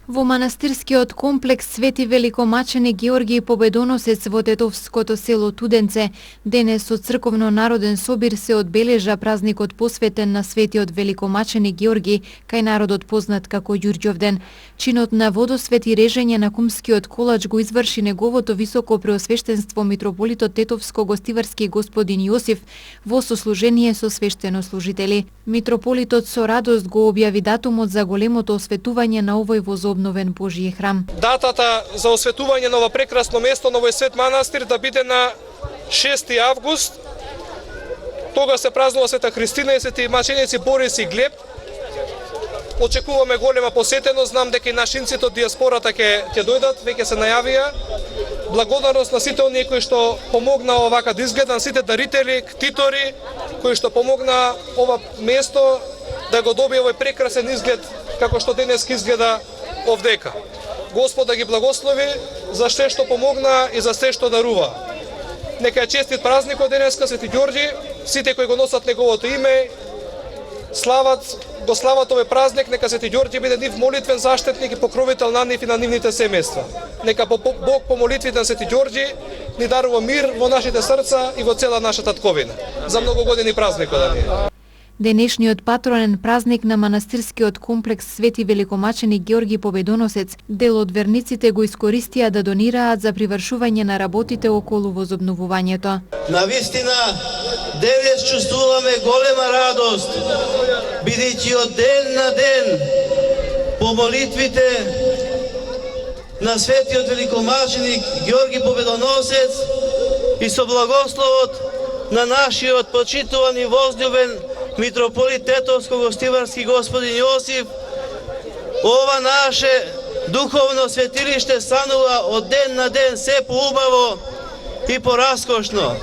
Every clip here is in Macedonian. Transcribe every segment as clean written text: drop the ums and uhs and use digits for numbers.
Во манастирскиот комплекс Свети Великомаченик Георги Победоносец во тетовското село Туденце, денес со црковно народен собир се одбележа празникот посветен на Светиот Великомаченик Георги, кај народот познат како Ѓурѓовден. Чинот на водосвет и режење на кумскиот колач го изврши неговото високо преосвештенство митрополитот Тетовско-гостиварски господин Јосиф во сослужение со свештенослужители. Митрополитот со радост го објави датумот за големото осветување на овој возобновен Божји храм. Датата за осветување на ова прекрасно место, на овој свет манастир, да биде на 6 август. Тога се празнува Света Христина и свети маченици Борис и Глеб. Очекуваме голема посетеност, знам дека и нашинците од диаспората ќе дојдат, веќе се најавија. Благодарност на сите оние кои што помогна овака да изгледа, на сите дарители, ктитори, кои што помогна ова место да го добие овој прекрасен изглед како што денес изгледа овдека. Господ да ги благослови за се што помогна и за се што дарува. Нека е честит празникот денеска Свети Ѓорѓи, сите кои го носат неговото име, го слават овој празник, нека Свети Ѓорѓи биде нив молитвен заштитник и покровител на нив и на нивните семејства. Нека Бог по молитвите на Свети Ѓорѓи ни дарува мир во нашите срца и во цела наша татковина. За многу години празникот да ни. Денешниот патронен празник на манастирскиот комплекс Свети Великомаченик Георги Победоносец, дел од верниците го искористија да донираат за привршување на работите околу возобновувањето. Навистина, денес чувствуваме голема радост, бидејќи од ден на ден по молитвите на Светиот Великомаченик Георги Победоносец и со благословот на нашиот почитуван и возљубен митрополит Тетовско-гостиварски господин Јосиф, ова наше духовно светилиште станува од ден на ден се поубаво и пораскошно.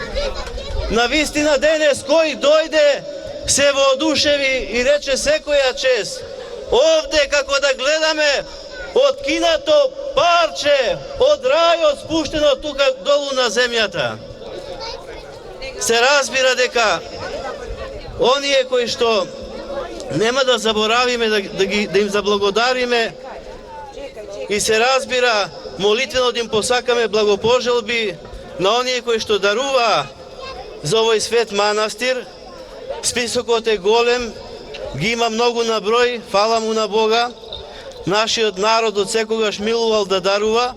Навистина денес кој дојде се воодушеви и рече секоја чест. Овде како да гледаме од кинато парче, од рајот спуштено тука долу на земјата. Се разбира дека оние кои што нема да заборавиме да им заблагодариме и се разбира молитвено да им посакаме благопожелби на оние кои што дарува за овој свет манастир. Списокот е голем, ги има многу на број, фала му на Бога. Нашиот народ од секогаш милувал да дарува.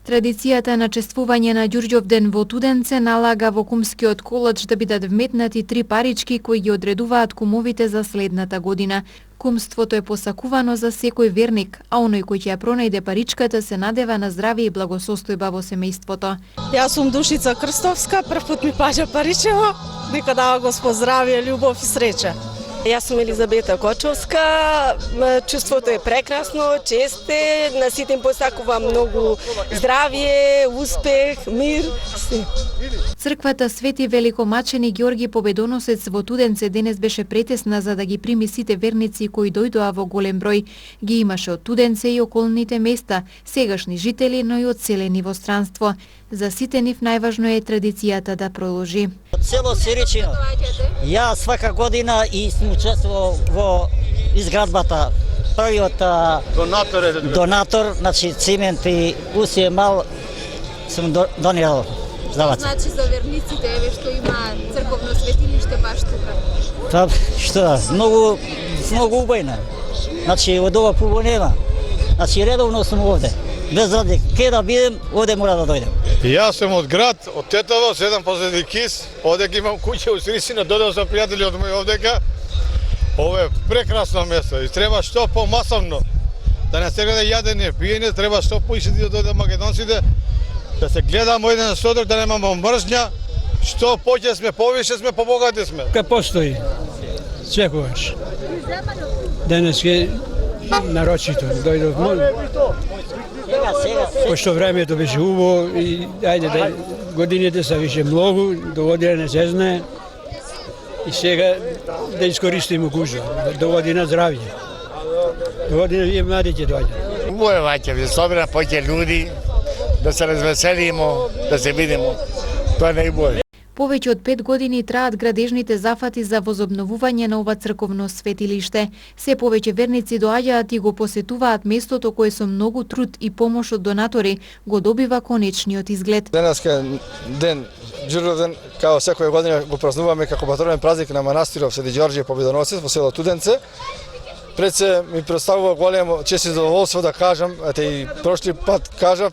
Традицијата на чествување на Ѓурѓовден во Туденце налага во кумскиот колач да бидат вметнати 3 парички кои ги одредуваат кумовите за следната година. Кумството е посакувано за секој верник, а оној кој ќе ја пронајде паричката се надева на здравје и благосостојба во семејството. Јас сум Душица Крстовска, прв пат ми паѓа паричево, нека дава Господ здравје, љубов и среќа. Јас сум Елизабета Кочовска, чувството е прекрасно, чест е, на сите им посакувам многу здравје, успех, мир. Црквата Свети Великомаченик Георги Победоносец во Туденце денес беше претесна за да ги прими сите верници кои дојдоа во голем број. Ги имаше од Туденце и околните места, сегашни жители, но и одселени во странство. За сите нив најважно е традицијата да продолжи. Село Сиричино. Ја свака година и сум учествувал во изградбата. Првиот донатор, значи цимент и усие мал сум донирал. Значи за верниците еве што има црковно светилиште баш тука. Па што, многу убајна. Значи од ова пубо нема. Значи редовно сум овде. Без разлика, ке да бидем, овде мора да дојдем. Јас сум од град, од Тетово, седам позади Кис, одека имам куќа у Срисина, додам со пријатели од мој овдека. Ова е прекрасно место и треба што помасовно. Да не се гледа јадење, пиење, треба што поише да дојдат македонците, да се гледамо еден со друг, да немамо мрзња, што поќе сме, повише сме, побогати сме. Ка постои, секогаш. Денес е нарочито, дојдов пошто времето беше убаво и ајде годините се више многу, до година не се знае и сега да искористиме могуќност, до година здравје. До година вие младите доаѓат. Убаво е ваќе, собира поќе луѓе, да се развеселимо, да се видимо. Тоа е најбоље. Повеќе од 5 години траат градежните зафати за возобновување на ова црковно светилиште. Се повеќе верници доаѓаат и го посетуваат местото кое со многу труд и помош од донатори го добива конечниот изглед. Денеска ден, Ѓурѓовден, као секоја година го празнуваме како патронен празник на манастирот Свети Ѓорѓе Победоносец во село Туденце. Пред се ми представува големо чест и задоволство да кажам, и прошли пат кажав,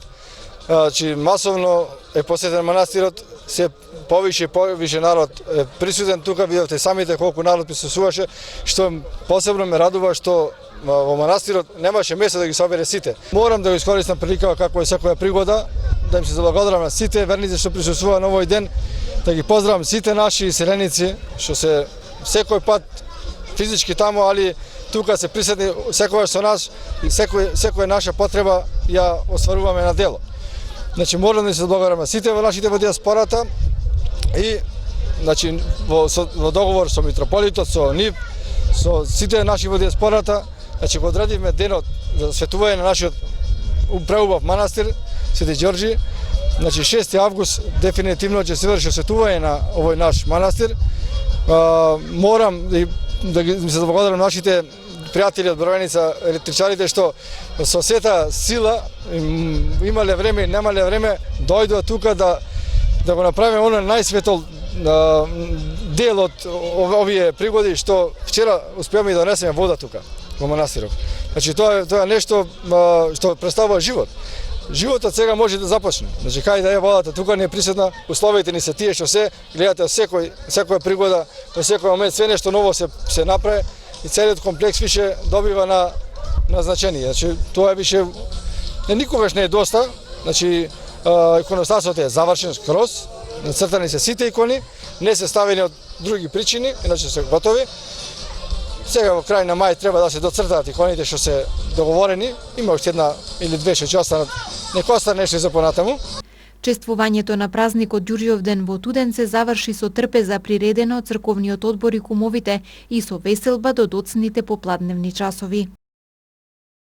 че масовно е посетен манастирот, се повише народ е присутен тука, видовте самите колку народ присуствуваше, што посебно ме радува што во манастирот немаше место да ги собере сите. Морам да го искористам прилика како е секоја пригода, да им се заблагодарам на сите верници што присуствува на овој ден, да ги поздравам сите наши селеници што се секој пат физички таму, али тука се присутни секогаш со нас и секоја наша потреба ја остваруваме на дело. Значи морам да се заблагодарам на сите во нашите во диаспората и значи во договор со митрополитот, со НИВ, со сите наши во диаспората, значи го одредивме денот за светување на нашиот преубав манастир Свети Ѓорѓи. Значи 6 август дефинитивно ќе се врши светување на овој наш манастир. Морам да се заблагодарам нашите пријатели од Бројаница, електричарите што со сета сила, имале време и немале време, дојдоа тука да го направиме оној најсветол дел од овие пригоди што вчера успеаме да донесеме вода тука во манастирот. Значи тоа е нешто што представува живот. Животот сега може да започне. Значи кај да е водата тука не е присутна, условите ни се тие што се гледате секоја пригода, во секој момент све нешто ново се направи и целиот комплекс више добива на значение. Значи тоа више никогаш не е доста. Значи иконостасот е завршен скроз, нацртани се сите икони, не се ставени од други причини, иначе се готови. Сега во крај на мај треба да се доцртаат иконите што се договорени. Има уште една или две што ќе останат. Нека остане нешто за понатаму. Чествувањето на празникот Ѓурѓовден во Туденце заврши со трпеза приредена од црковниот одбор и кумовите и со веселба до доцните попладневни часови.